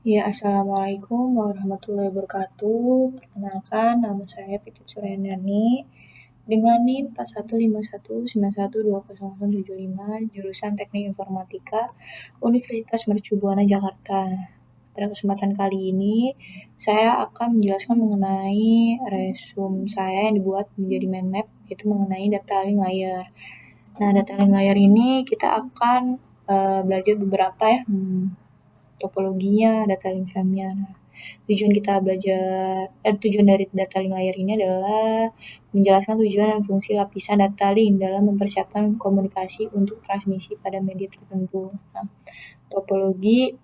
Ya, Assalamualaikum warahmatullahi wabarakatuh. Perkenalkan, nama saya Putri Suryani dengan NIM 415191200075, jurusan Teknik Informatika, Universitas Mercu Buana Jakarta. Pada kesempatan kali ini, saya akan menjelaskan mengenai resume saya yang dibuat menjadi mind map, yaitu mengenai data link layer. Nah, data link layer ini kita akan belajar beberapa ya, topologinya, data link frame-nya. Nah, tujuan dari data link layer ini adalah menjelaskan tujuan dan fungsi lapisan data link dalam mempersiapkan komunikasi untuk transmisi pada media tertentu. Nah, topologi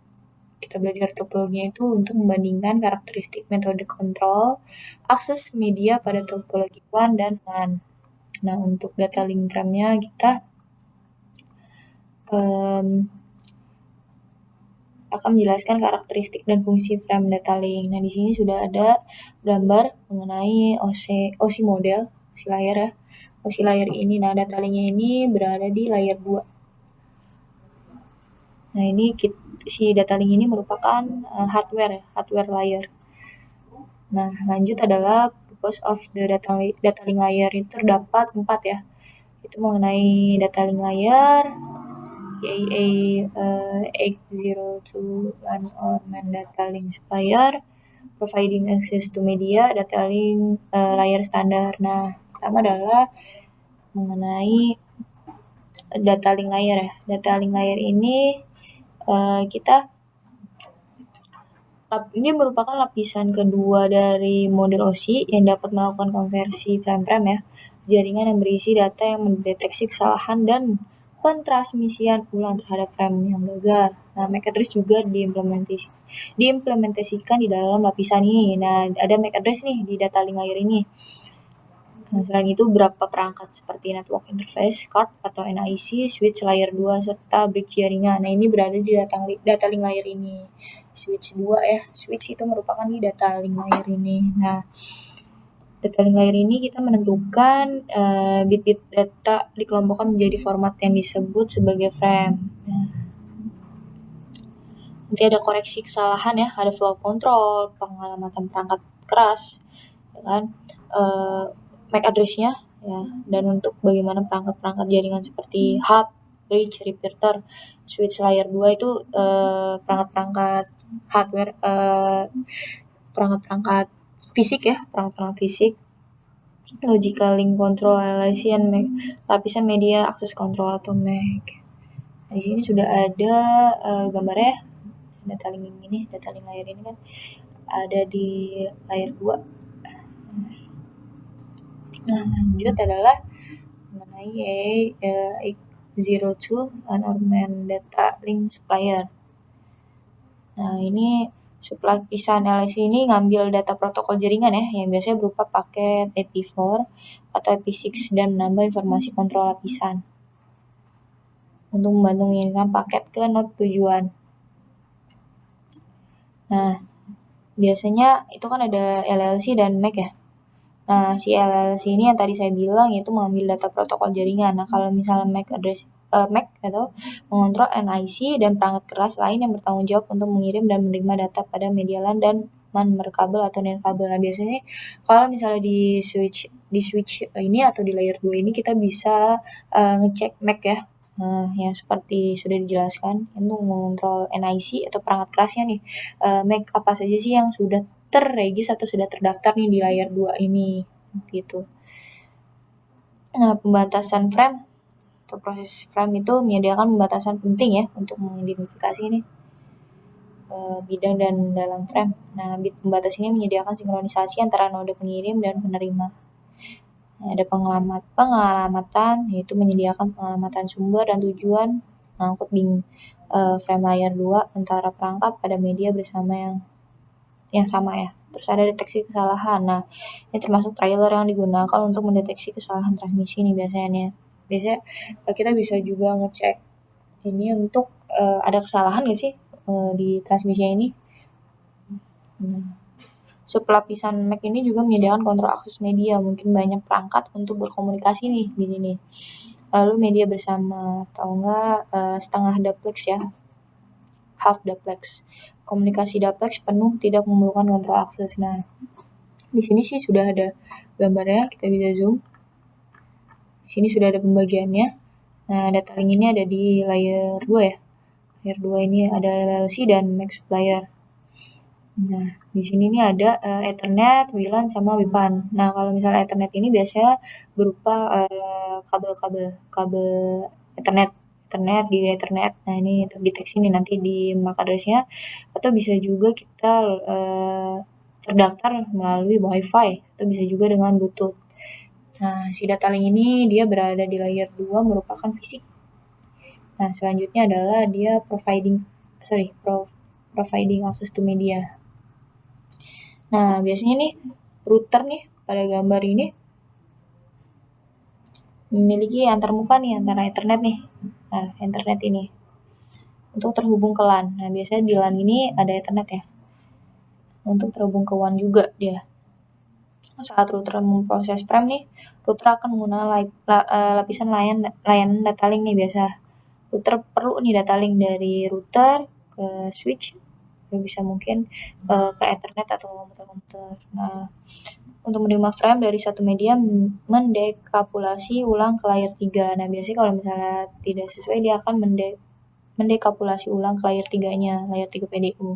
kita belajar topologinya itu untuk membandingkan karakteristik metode kontrol akses media pada topologi WAN dan LAN. Nah, untuk data link frame-nya kita akan menjelaskan karakteristik dan fungsi frame data link. Nah, di sini sudah ada gambar mengenai OC model, OC layer ya. OC layer ini, nah data linknya ini berada di layer 2. Nah, ini si data link ini merupakan hardware layer. Nah, lanjut adalah purpose of the data link layer itu terdapat 4 ya. Itu mengenai data link layer, EA802 LAN or main data link supplier, providing access to media, data link layer standar. Nah, pertama adalah mengenai data link layer ya. Data link layer ini ini merupakan lapisan kedua dari model OSI yang dapat melakukan konversi frame-frame ya, jaringan yang berisi data yang mendeteksi kesalahan dan pentransmisian ulang terhadap frame yang gagal. Nah, MAC address juga diimplementasikan di dalam lapisan ini. Nah, ada MAC address nih di data link layer ini. Nah, selain itu beberapa perangkat seperti network interface card atau NIC, switch layer 2 serta bridge jaringan. Nah, ini berada di data link layer ini. Switch 2 ya, switch itu merupakan di data link layer ini. Nah, data link layer ini kita menentukan bit-bit data dikelompokkan menjadi format yang disebut sebagai frame. Nah, nanti ada koreksi kesalahan ya, ada flow control, pengalamatan perangkat keras, ya kan, MAC address-nya ya, dan untuk bagaimana perangkat-perangkat jaringan seperti hub, bridge, repeater, switch layer 2 itu perangkat-perangkat hardware, perangkat-perangkat fisik ya, perangkat-perangkat fisik, logical link control, LIC, lapisan media access control atau MAC. Nah, di sini sudah ada gambarnya data link layer ini kan ada di layer 2. Nah, lanjut adalah mengenai A02 LAN or main data link supplier. Nah, ini lapisan LIC ini ngambil data protokol jaringan ya, yang biasanya berupa paket IP4 atau IP6 dan menambah informasi kontrol lapisan untuk membantu mengirimkan paket ke node tujuan. Nah, biasanya itu kan ada LLC dan MAC ya. Nah, si LLC ini yang tadi saya bilang yaitu mengambil data protokol jaringan. Nah, kalau misalnya MAC atau mengontrol NIC dan perangkat keras lain yang bertanggung jawab untuk mengirim dan menerima data pada media LAN dan MAN berkabel atau non-kabel. Nah, biasanya kalau misalnya di switch ini atau di layer 2 ini kita bisa ngecek MAC ya. Nah, yang seperti sudah dijelaskan untuk mengontrol NIC atau perangkat kerasnya nih. MAC apa saja sih yang sudah terregis atau sudah terdaftar nih di layer 2 ini gitu. Nah, pembatasan frame atau proses frame itu menyediakan pembatasan penting ya untuk mengidentifikasi nih bidang dan dalam frame. Nah, bit pembatas ini menyediakan sinkronisasi antara node pengirim dan penerima. Nah, ada pengalamatan yaitu menyediakan pengalamatan sumber dan tujuan mengangkut frame layer 2 antara perangkat pada media bersama yang sama ya. Terus ada deteksi kesalahan. Nah, ini termasuk trailer yang digunakan untuk mendeteksi kesalahan transmisi nih biasanya. Biasanya kita bisa juga ngecek ini untuk ada kesalahan nggak sih di transmisinya ini. Sublapisan MAC ini juga menyediakan kontrol akses media, mungkin banyak perangkat untuk berkomunikasi nih di sini. Lalu media bersama atau enggak setengah duplex ya, half duplex. komunikasi duplex penuh tidak memerlukan kontrol akses. Nah, di sini sih sudah ada gambarnya, kita bisa zoom. Di sini sudah ada pembagiannya. Nah, data link ini ada di layer 2 ya. Layer 2 ini ada LLC dan MAC supplier. Nah, di sini nih ada Ethernet, WLAN, sama WPAN. Nah, kalau misalnya Ethernet ini biasanya berupa kabel Ethernet, Giga Ethernet. Nah, ini terdeteksi nih nanti di MAC address-nya, atau bisa juga kita terdaftar melalui WiFi, atau bisa juga dengan Bluetooth. Nah, si data link ini dia berada di layer 2 merupakan fisik. Nah, selanjutnya adalah dia providing access to media. Nah, biasanya nih router nih pada gambar ini memiliki antarmuka nih antara Ethernet nih. Nah, Ethernet ini untuk terhubung ke LAN. Nah, biasanya di LAN ini ada Ethernet ya. Untuk terhubung ke WAN juga dia. Saat router memproses frame nih, router akan menggunakan lapisan layanan data link nih biasa. Router perlu nih data link dari router ke switch, bisa mungkin ke Ethernet atau komputer-komputer. Nah, untuk menerima frame dari satu media mendekapulasi ulang ke layer 3. Nah, biasanya kalau misalnya tidak sesuai dia akan mendekapulasi ulang ke layer 3-nya, layer 3 PDU.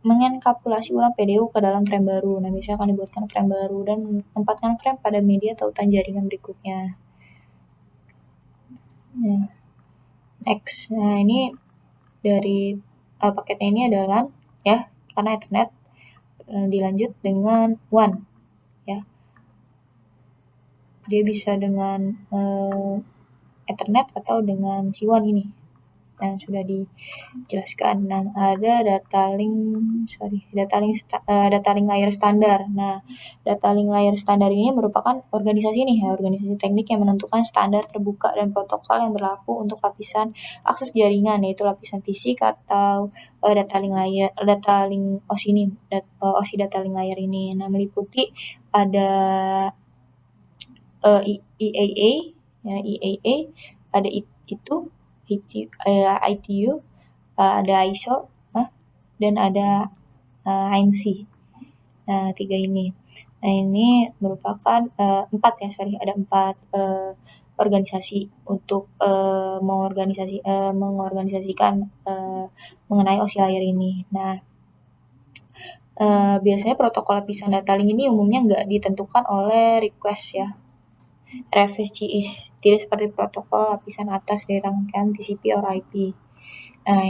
Mengenkapsulasi ulang PDU ke dalam frame baru. Nah, biasanya akan dibuatkan frame baru dan menempatkan frame pada media tautan jaringan berikutnya. Nah, next. Nah, ini dari paketnya ini adalah ya, karena Ethernet dilanjut dengan WAN ya. Dia bisa dengan Ethernet atau dengan si WAN ini yang sudah dijelaskan. Nah, ada data link layer standar. Nah, data link layer standar ini merupakan organisasi teknik yang menentukan standar terbuka dan protokol yang berlaku untuk lapisan akses jaringan, yaitu lapisan fisik atau data link OSI data link layer ini. Nah, meliputi ada EAA, ya, EAA, ada ITU, ada ISO, dan ada ANC. Nah, 3 ini. Nah, ini merupakan ada 4 organisasi untuk mengorganisasikan mengenai OSI layer ini. Nah, biasanya protokol lapisan data link ini umumnya nggak ditentukan oleh request ya. RFC tidak seperti protokol lapisan atas dari rangkaian TCP or IP. Nah,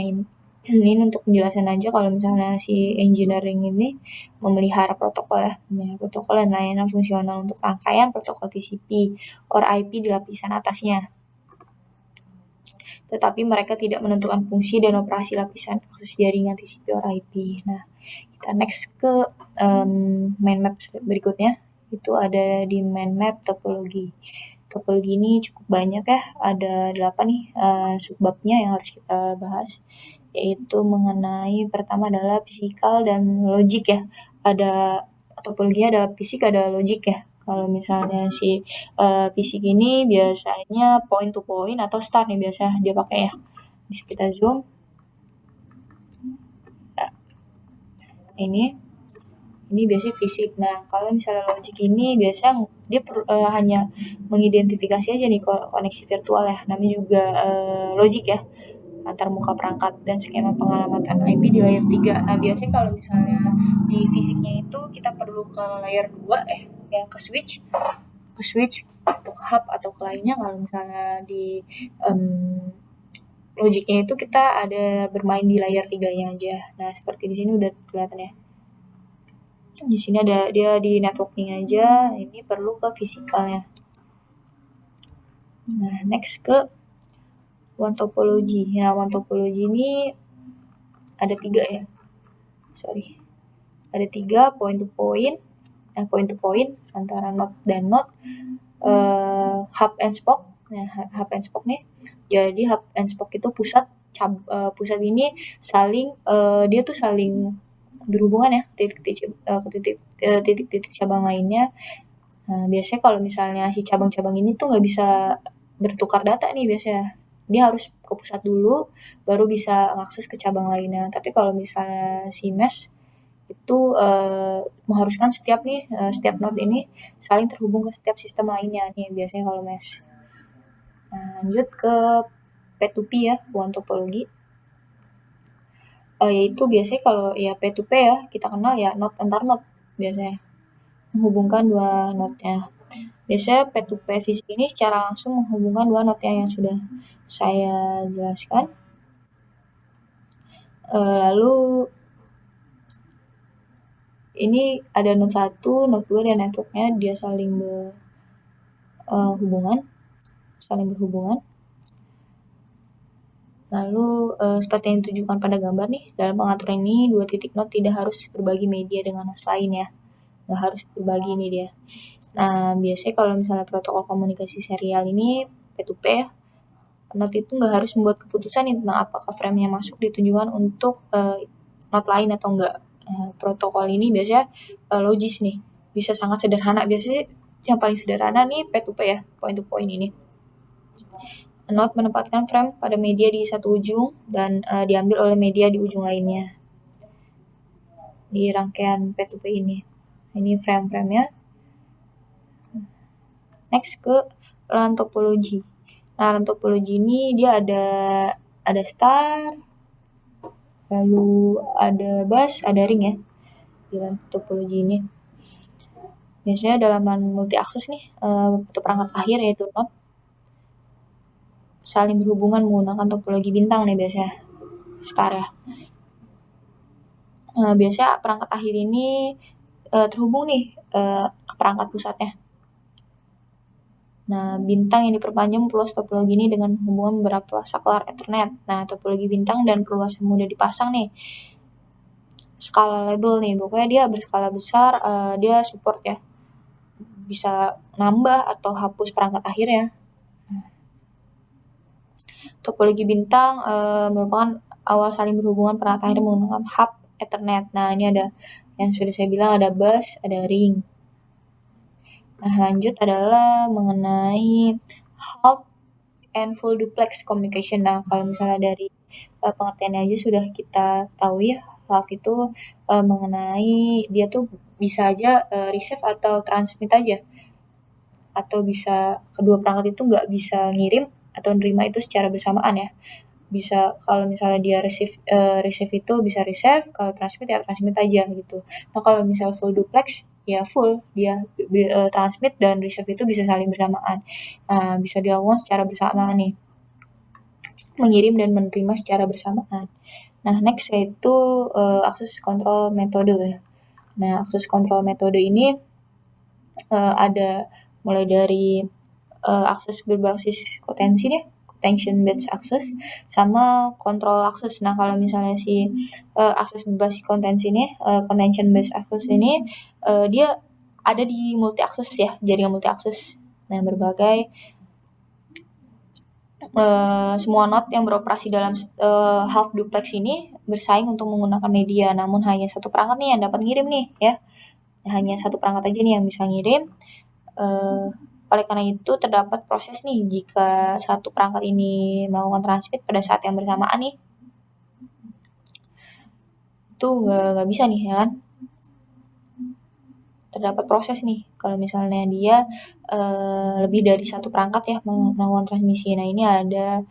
ini untuk penjelasan aja kalau misalnya si engineering ini memelihara protokol dan layanan fungsional untuk rangkaian protokol TCP or IP di lapisan atasnya. Tetapi mereka tidak menentukan fungsi dan operasi lapisan akses jaringan TCP or IP. Nah, kita next ke mind map berikutnya. Itu ada di mind map topologi. Topologi ini cukup banyak ya, ada 8 nih subbabnya yang harus kita bahas, yaitu mengenai pertama adalah fisikal dan logik ya. Ada topologinya ada fisik, ada logik ya. Kalau misalnya si fisik ini biasanya point to point atau start nih biasa dia pakai ya. Bisa kita zoom. Nah, ini biasanya fisik. Nah, kalau misalnya logik ini biasanya dia hanya mengidentifikasi aja nih koneksi virtual ya. Namanya juga logik ya, antar muka perangkat dan skema pengalamatan IP di layer 3. Nah, biasanya kalau misalnya di fisiknya itu kita perlu ke layer 2 yang ke switch atau ke hub atau ke lainnya. Kalau misalnya di logiknya itu kita ada bermain di layer 3-nya aja. Nah, seperti di sini udah kelihatan ya. Di sini ada dia di networking aja, ini perlu ke fisikalnya. Nah, next ke one topology. Nah, one topology ini ada 3 ya. Ada 3 point to point. Nah, point to point antara node dan node, hub and spoke. Nah, hub and spoke nih. Jadi hub and spoke itu pusat ini saling dia tuh saling berhubungan ya ke titik-titik cabang lainnya. Nah, biasanya kalau misalnya si cabang-cabang ini tuh nggak bisa bertukar data nih biasanya. dia harus ke pusat dulu baru bisa mengakses ke cabang lainnya. Tapi kalau misalnya si mesh itu mengharuskan setiap node ini saling terhubung ke setiap sistem lainnya nih biasanya kalau mesh. Nah, lanjut ke P2P ya, hubungan topologi. Yaitu biasanya kalau ya P2P ya, kita kenal ya node antar node biasanya. Menghubungkan dua node-nya. Biasanya P2P fisik ini secara langsung menghubungkan dua node yang sudah saya jelaskan. Lalu ini ada node 1, node 2 dan networknya dia saling berhubungan. Lalu seperti yang ditunjukkan pada gambar nih, dalam pengaturan ini dua titik node tidak harus berbagi media dengan host lain ya, nggak harus berbagi ini dia. Nah biasanya kalau misalnya protokol komunikasi serial ini P2P ya, node itu nggak harus membuat keputusan tentang apakah frame yang masuk ditunjukkan untuk node lain atau enggak. Protokol ini biasanya logis nih, bisa sangat sederhana. Biasanya yang paling sederhana nih P2P ya, point to point ini. Node menempatkan frame pada media di satu ujung dan diambil oleh media di ujung lainnya di rangkaian P2P ini. Ini frame-framenya. Next ke LAN topologi. Nah, LAN topologi ini dia ada star, lalu ada bus, ada ring ya di LAN topologi ini. Biasanya dalam LAN multi akses nih, atau perangkat akhir yaitu node saling berhubungan menggunakan topologi bintang nih biasanya, star ya. Biasanya perangkat akhir ini terhubung nih ke perangkat pusatnya. Nah, bintang yang diperpanjang perluas topologi ini dengan hubungan beberapa saklar Ethernet. Nah, topologi bintang dan perluasan mudah dipasang nih. Skala label nih, pokoknya dia berskala besar, dia support ya. Bisa nambah atau hapus perangkat akhir ya. Topologi bintang merupakan awal saling berhubungan perangkat akhir menggunakan hub Ethernet. Nah, ini ada yang sudah saya bilang ada bus, ada ring. Nah, lanjut adalah mengenai half and full duplex communication. Nah, kalau misalnya dari pengertiannya aja sudah kita tahu ya, half itu mengenai dia tuh bisa aja receive atau transmit aja. Atau bisa kedua perangkat itu nggak bisa ngirim atau nerima itu secara bersamaan ya. Bisa kalau misalnya dia receive itu bisa receive, kalau transmit ya transmit aja gitu. Nah, kalau misal full duplex ya full dia transmit dan receive itu bisa saling bersamaan. Bisa dilakukan secara bersamaan nih. Mengirim dan menerima secara bersamaan. Nah, next yaitu access control metode ya. Nah, access control metode ini ada mulai dari akses berbasis potensi nih, contention based access sama control access. Nah, kalau misalnya si akses berbasis kontensi ini, contention based access ini dia ada di multi access ya, jaringan multi access. Nah, berbagai semua node yang beroperasi dalam half duplex ini bersaing untuk menggunakan media, namun hanya satu perangkat nih yang dapat ngirim nih ya. Hanya satu perangkat aja nih yang bisa ngirim. Oleh karena itu terdapat proses nih jika satu perangkat ini melakukan transmit pada saat yang bersamaan nih, itu nggak bisa nih ya kan. Terdapat proses nih kalau misalnya dia lebih dari satu perangkat ya melakukan transmisi. Nah, ini ada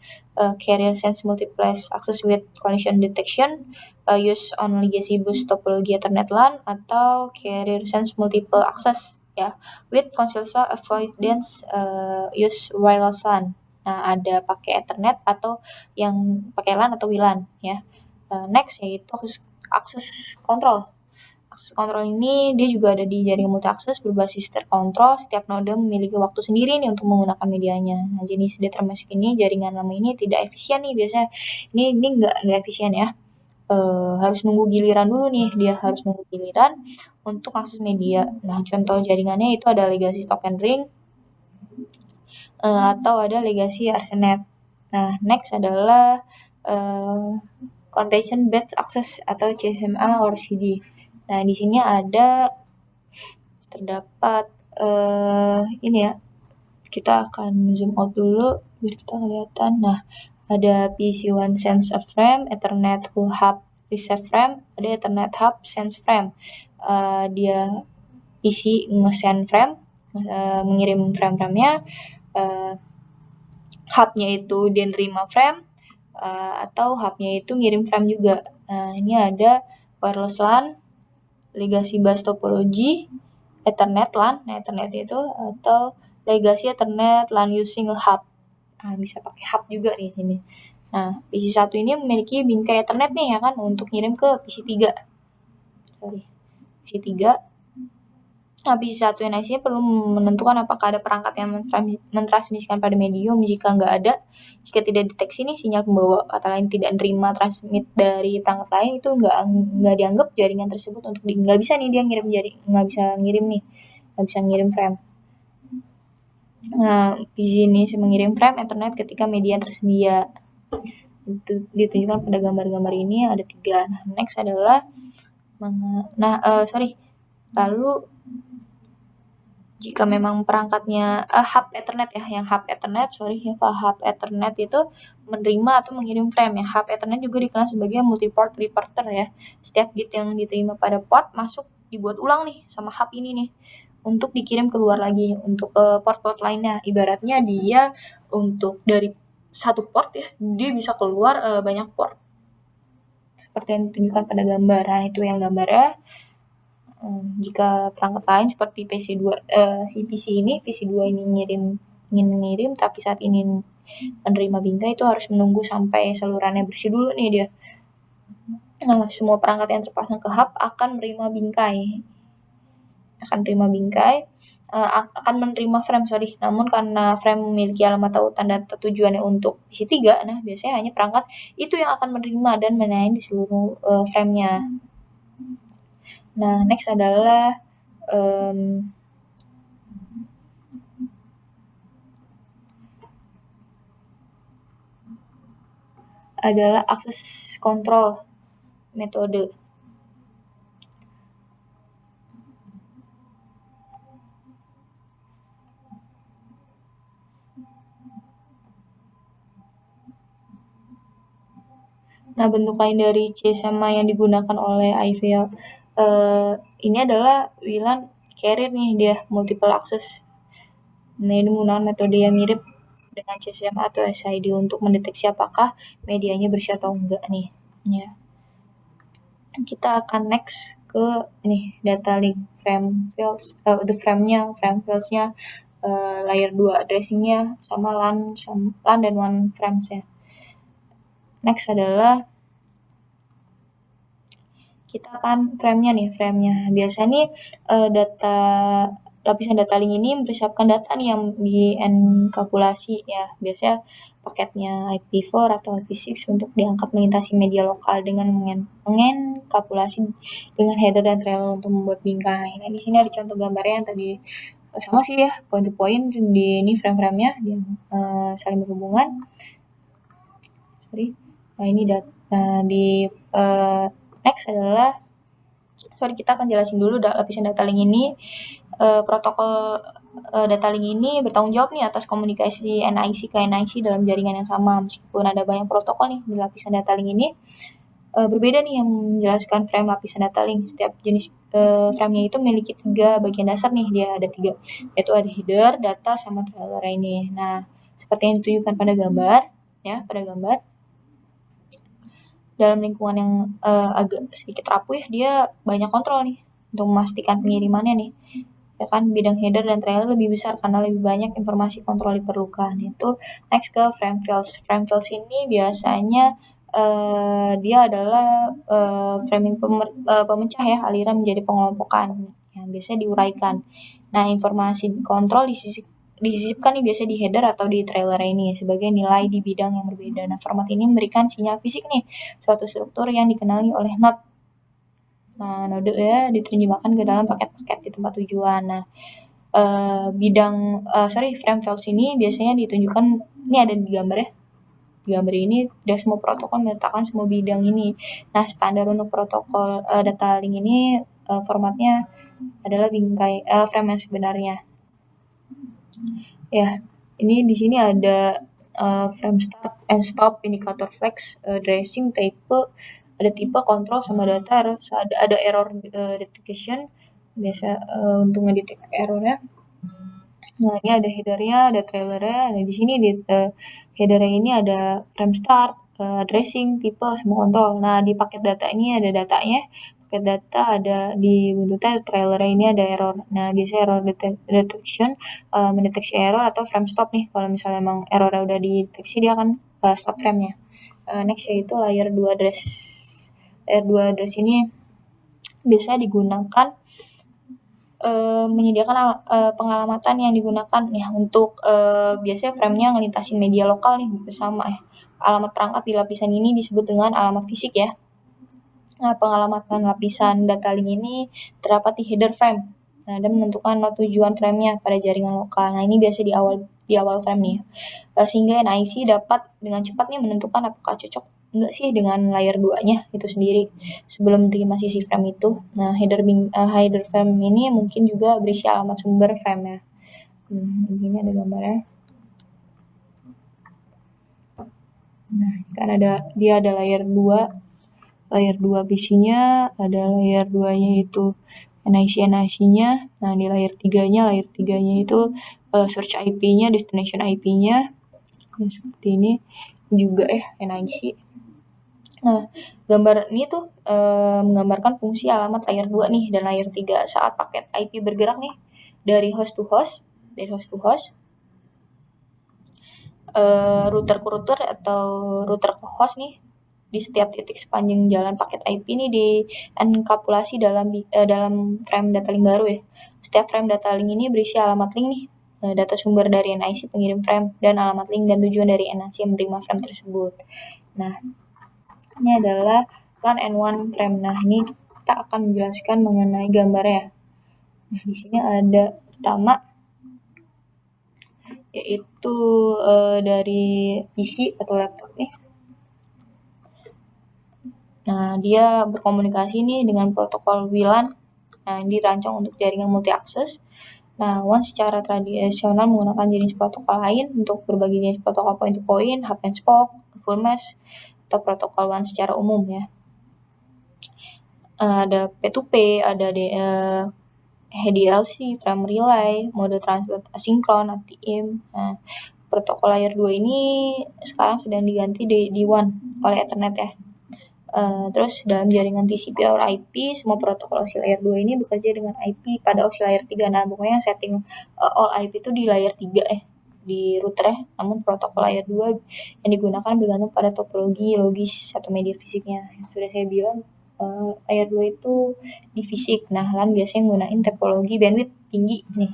carrier sense multiplex access with collision detection, use on legacy bus topology Ethernet LAN, atau carrier sense multiple access ya with consensus avoidance use wireless LAN. Nah, ada pakai Ethernet atau yang pakai LAN atau WLAN ya. Next yaitu access control. Akses kontrol ini dia juga ada di jaringan multi akses berbasis terkontrol. Setiap node memiliki waktu sendiri nih untuk menggunakan medianya. Nah, jenis data mesh ini jaringan lama ini tidak efisien nih biasanya. Ini nggak efisien ya. Harus nunggu giliran dulu nih. Dia harus nunggu giliran untuk akses media. Nah, contoh jaringannya itu ada legacy token ring atau ada legacy Arsenet. Nah, next adalah contention based access atau CSMA or CD. Nah, di sini ada terdapat ini ya kita akan zoom out dulu biar kita kelihatan. Nah, ada PC1 sense frame, Ethernet hub receive frame, ada Ethernet hub sense frame. Dia PC nge-send frame, mengirim frame-framenya, hubnya itu dia nerima frame, atau hubnya itu ngirim frame juga. Nah, ini ada wireless LAN, legacy bus topology, Ethernet LAN, nah Ethernet itu, atau legacy Ethernet LAN using a hub. Nah, bisa pakai hub juga di sini. Nah, PC1 ini memiliki bingkai Ethernet nih ya kan untuk ngirim ke PC3. PC3. Nah, PC1 NIC perlu menentukan apakah ada perangkat yang mentransmisikan pada medium. Jika nggak ada, jika tidak deteksi nih sinyal pembawa, kata lain tidak nerima transmit dari perangkat lain, itu nggak dianggap jaringan tersebut untuk nggak bisa nih dia ngirim nggak bisa ngirim frame. Nah, PC ini mengirim frame Ethernet ketika media tersedia. Itu ditunjukkan pada gambar-gambar ini ada 3. Nah, next adalah lalu jika memang perangkatnya hub Ethernet ya, yang hub Ethernet itu menerima atau mengirim frame ya. Hub Ethernet juga dikenal sebagai multiport reporter ya. Setiap bit yang diterima pada port masuk dibuat ulang nih sama hub ini nih untuk dikirim keluar lagi untuk port-port lainnya. Ibaratnya dia untuk dari satu port ya, dia bisa keluar banyak port. Seperti yang ditunjukkan pada gambar. Nah, itu yang gambarnya. Jika perangkat lain seperti PC2 ini ingin mengirim tapi saat ini menerima bingkai, itu harus menunggu sampai salurannya bersih dulu nih dia. Nah, semua perangkat yang terpasang ke hub akan menerima bingkai. Akan menerima frame, namun karena frame memiliki alamat tautan data tujuannya untuk PC3, nah biasanya hanya perangkat itu yang akan menerima dan menaik di seluruh frame-nya. Nah, next adalah access control metode. Nah, bentuk lain dari CSMA yang digunakan oleh IVL ini adalah WLAN carrier nih, dia multiple access. Nah, ini menggunakan metode yang mirip dengan CSMA atau SID untuk mendeteksi apakah medianya bersih atau enggak nih. Ya. Kita akan next ke ini data link frame fields, frame fields-nya, layer 2 addressing-nya sama LAN dan WAN frames ya. Next adalah kita akan frame-nya. Biasanya nih lapisan data link ini mempersiapkan data nih yang di-enkapsulasi ya. Biasanya paketnya IP4 atau IP6 untuk diangkat melintasi media lokal dengan mengenkapsulasi dengan header dan trailer untuk membuat bingkai. Nah, di sini ada contoh gambarnya yang tadi sama sih ya, point to point di ini frame-framenya yang saling berhubungan. Nah, ini di next adalah kita akan jelasin dulu lapisan data link ini. Protokol data link ini bertanggung jawab nih atas komunikasi NIC ke NIC dalam jaringan yang sama. Meskipun ada banyak protokol nih di lapisan data link ini, berbeda nih yang menjelaskan frame lapisan data link. Setiap jenis frame-nya itu memiliki 3 bagian dasar nih, dia ada 3, yaitu ada header, data, sama trailer ini. Nah, seperti yang ditunjukkan pada gambar. Dalam lingkungan yang agak sedikit rapuh ya, dia banyak kontrol nih untuk memastikan pengirimannya nih. Ya kan, bidang header dan trailer lebih besar karena lebih banyak informasi kontrol diperlukan. Itu next ke frame fields. Frame fields ini biasanya dia adalah framing pemecah ya, aliran menjadi pengelompokan yang biasanya diuraikan. Nah, informasi kontrol disisipkan nih biasanya di header atau di trailer ini sebagai nilai di bidang yang berbeda. Nah, format ini memberikan sinyal fisik nih, suatu struktur yang dikenali oleh node. Nah, node ya diterjemahkan ke dalam paket-paket di tempat tujuan. Nah, frame fields ini biasanya ditunjukkan, ini ada di gambar ya. Di gambar ini tidak semua protokol meletakkan semua bidang ini. Nah, standar untuk protokol data link ini formatnya adalah bingkai frame yang sebenarnya. Ya, ini di sini ada frame start and stop, indikator flex, dressing, tipe, kontrol sama data, terus ada error detection biasa untuk ngedetek errornya. Nah, ini ada headernya, ada trailernya. Nah, di sini di headernya ini ada frame start, dressing, tipe, semua kontrol. Nah, di paket data ini ada datanya. Paket data ada di buntutnya trailernya ini ada error. Nah, biasanya error detection mendeteksi error atau frame stop nih. Kalau misalnya emang errornya udah dideteksi dia akan stop frame-nya. Next yaitu layer 2 address. Layer 2 address ini bisa digunakan menyediakan pengalamatan yang digunakan ya untuk biasanya frame-nya ngelintasin media lokal nih bersama ya. Alamat perangkat di lapisan ini disebut dengan alamat fisik ya. Nah, pengalamatan lapisan data link ini terdapat di header frame. Nah, dan menentukan tujuan frame-nya pada jaringan lokal. Nah, ini biasa di awal frame nih. Sehingga NIC dapat dengan cepat nih menentukan apakah cocok enggak sih dengan layer 2-nya itu sendiri sebelum menerima sisi frame itu. Nah, header frame ini mungkin juga berisi alamat sumber frame-nya. Di sini ada gambarnya. Nah, kan dia ada layer 2. Layer 2 PC-nya, ada layer 2-nya itu NIC-nya. Nah, di layer 3-nya itu search IP-nya, destination IP-nya. Nah, seperti ini juga NIC. Nah, gambar ini tuh menggambarkan fungsi alamat layer 2 nih dan layer 3 saat paket IP bergerak nih dari host to host, router ke router atau router ke host nih di setiap titik sepanjang jalan paket IP ini dienkapsulasi dalam frame data link baru ya. Setiap frame data link ini berisi alamat link nih, data sumber dari NIC pengirim frame dan alamat link dan tujuan dari NIC yang menerima frame tersebut. Nah, ini adalah LAN and WAN frame. Nah, ini kita akan menjelaskan mengenai gambarnya. Nah, di sini ada pertama yaitu dari PC atau laptop nih. Nah, dia berkomunikasi nih dengan protokol WLAN. Nah, ini dirancang untuk jaringan multi akses. Nah, WAN secara tradisional menggunakan jenis protokol lain untuk berbagai jenis protokol point to point, hub and spoke, full mesh, atau protokol WAN secara umum ya. Ada P2P, ada HDLC, frame relay, mode transport asinkron, ATM. Nah, protokol layer 2 ini sekarang sedang diganti di WAN oleh Ethernet ya. Terus dalam jaringan TCP or IP, semua protokol OSI layer 2 ini bekerja dengan IP pada OSI layer 3. Nah, pokoknya setting all IP itu di layer 3 di router ya. Namun protokol layer 2 yang digunakan bergantung pada topologi logis atau media fisiknya. Yang sudah saya bilang layer 2 itu di fisik. Nah, LAN biasanya menggunakan topologi bandwidth tinggi nih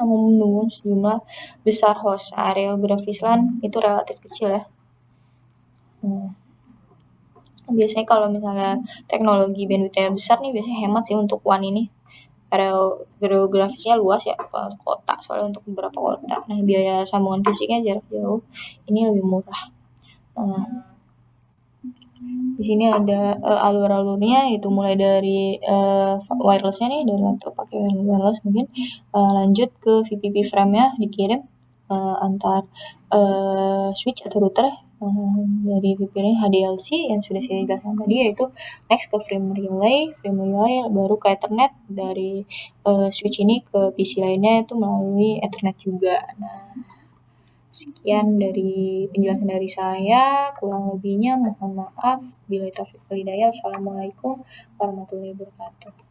yang mendukung sejumlah besar host. Area geografis LAN itu relatif kecil ya. Biasanya kalau misalnya teknologi bandwidth-nya besar nih biasanya hemat sih untuk WAN ini. Area geografisnya luas ya, kota soalnya untuk beberapa kota. Nah, biaya sambungan fisiknya jarak jauh ini lebih murah. Nah, di sini ada alur-alurnya itu mulai dari wirelessnya nih dari laptop pakai wireless mungkin lanjut ke VPP frame-nya dikirim antar switch atau router dari VPP ini HDLC yang sudah saya jelaskan tadi yaitu next ke frame relay baru ke Ethernet dari switch ini ke PC lainnya itu melalui Ethernet juga. Nah, sekian dari penjelasan dari saya, kurang lebihnya mohon maaf. Bila taufiq wal hidayah. Wassalamualaikum warahmatullahi wabarakatuh.